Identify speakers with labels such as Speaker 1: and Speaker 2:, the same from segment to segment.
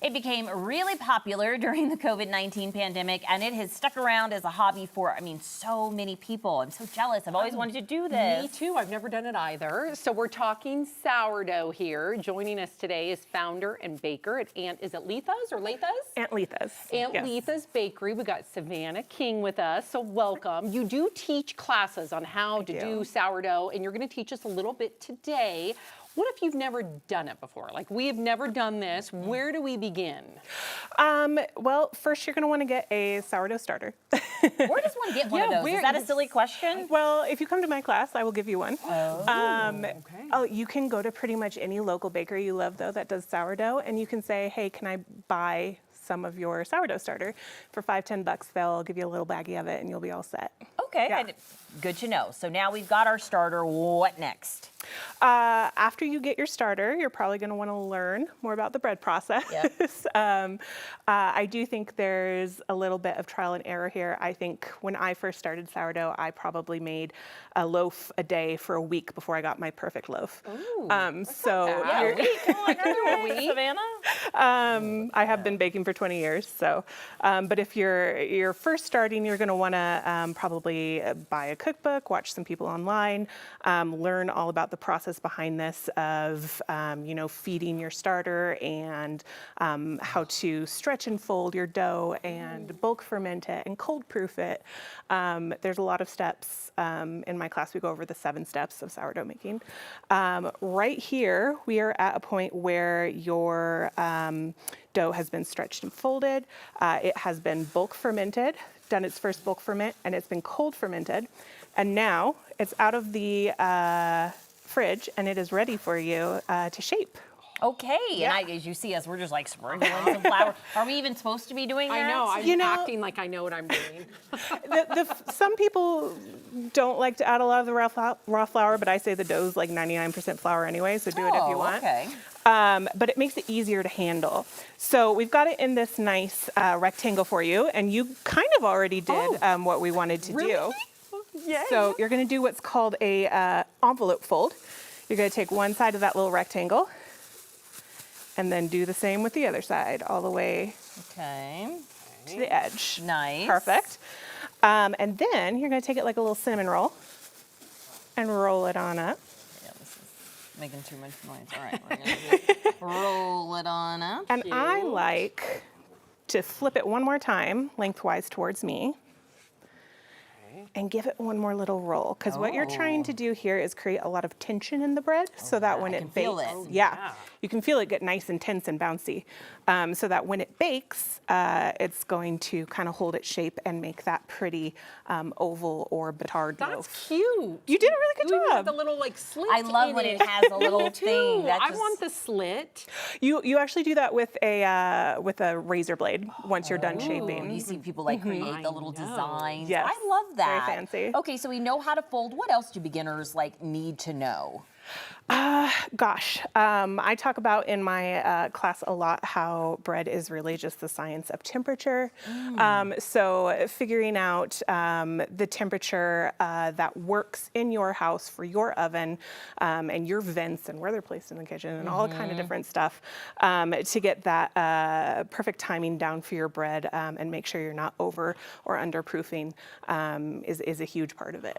Speaker 1: It became really popular during the COVID-19 pandemic, and it has stuck around as a hobby for, so many people. I'm so jealous. I've always wanted to do this.
Speaker 2: Me too. I've never done it either. So we're talking sourdough here. Joining us today is founder and baker at is it Letha's or Letha's?
Speaker 3: Aunt Letha's.
Speaker 2: Aunt Letha's Bakery. We got Savannah King with us, so welcome. You do teach classes on how to do sourdough, and you're going to teach us a little bit today. What if you've never done it before? Like, we have never done this. Where do we begin?
Speaker 3: Well, first you're going to want to get a sourdough starter.
Speaker 1: Where does one get one of those? Is that a silly question?
Speaker 3: Well, if you come to my class, I will give you one.
Speaker 2: Okay.
Speaker 3: Oh, you can go to pretty much any local bakery you love, though, that does sourdough, and you can say, hey, can I buy some of your sourdough starter? For $5-10, they'll give you a little baggie of it, and you'll be all set.
Speaker 1: Okay, good to know. So now we've got our starter. What next?
Speaker 3: After you get your starter, you're probably going to want to learn more about the bread process.
Speaker 1: Yep.
Speaker 3: I do think there's a little bit of trial and error here. I think when I first started sourdough, I probably made a loaf a day for a week before I got my perfect loaf.
Speaker 2: Ooh,
Speaker 1: A week? Come on, I can do a week, Savannah.
Speaker 3: I have been baking for 20 years, so. But if you're first starting, you're going to want to probably buy a cookbook, watch some people online, learn all about the process behind this of, feeding your starter and how to stretch and fold your dough and bulk ferment it and cold proof it. There's a lot of steps. In my class, we go over the 7 steps of sourdough making. Right here, we are at a point where your dough has been stretched and folded. It has been bulk fermented, done its first bulk ferment, and it's been cold fermented. And now it's out of the fridge and it is ready for you to shape.
Speaker 1: Okay, and as you see us, we're just like sprinkling some flour. Are we even supposed to be doing that?
Speaker 2: I know, I'm acting like I know what I'm doing.
Speaker 3: Some people don't like to add a lot of the raw flour, but I say the dough's like 99% flour anyway, so do it if you want.
Speaker 1: Okay.
Speaker 3: But it makes it easier to handle. So we've got it in this nice rectangle for you, and you kind of already did what we wanted to do.
Speaker 2: Yeah.
Speaker 3: So you're going to do what's called a envelope fold. You're going to take one side of that little rectangle and then do the same with the other side all the way to the edge.
Speaker 1: Nice.
Speaker 3: Perfect. And then you're going to take it like a little cinnamon roll and roll it on up.
Speaker 1: Yeah, this is making too much noise. All right, we're going to just roll it on up.
Speaker 3: And I like to flip it one more time lengthwise towards me. And give it one more little roll, because what you're trying to do here is create a lot of tension in the bread, so that when it bakes, you can feel it get nice and tense and bouncy, so that when it bakes, it's going to kind of hold its shape and make that pretty oval or batard loaf.
Speaker 2: That's cute.
Speaker 3: You did a really good job.
Speaker 2: With the little slit.
Speaker 1: I love when it has a little thing.
Speaker 2: I want the slit.
Speaker 3: You actually do that with a razor blade once you're done shaping.
Speaker 1: You see people create the little designs.
Speaker 3: Yes.
Speaker 1: I love that.
Speaker 3: Very fancy.
Speaker 1: Okay, so we know how to fold. What else do beginners need to know?
Speaker 3: I talk about in my class a lot how bread is really just the science of temperature. So figuring out the temperature that works in your house for your oven and your vents and where they're placed in the kitchen and all kind of different stuff to get that perfect timing down for your bread and make sure you're not over or underproofing is a huge part of it.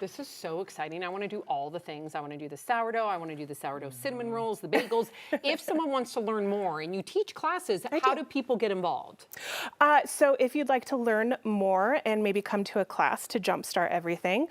Speaker 2: This is so exciting. I want to do all the things. I want to do the sourdough. I want to do the sourdough cinnamon rolls, the bagels. If someone wants to learn more and you teach classes, how do people get involved?
Speaker 3: So if you'd like to learn more and maybe come to a class to jumpstart everything,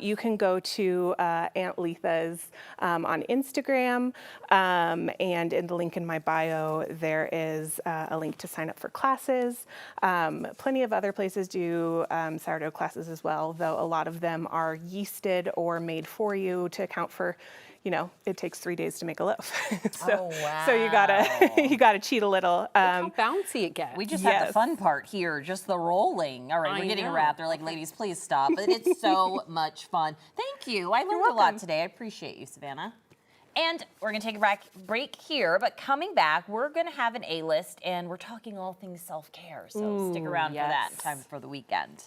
Speaker 3: you can go to Aunt Letha's on Instagram, and in the link in my bio, there is a link to sign up for classes. Plenty of other places do sourdough classes as well, though a lot of them are yeasted or made for you to account for, it takes 3 days to make a loaf. So you gotta cheat a little.
Speaker 2: Look how bouncy it gets.
Speaker 1: We just have the fun part here, just the rolling. All right, we're getting wrapped. They're like, ladies, please stop. But it's so much fun. Thank you. I learned a lot today. I appreciate you, Savannah. And we're going to take a break here, but coming back, we're going to have an A-list, and we're talking all things self-care. So stick around for that in time for the weekend.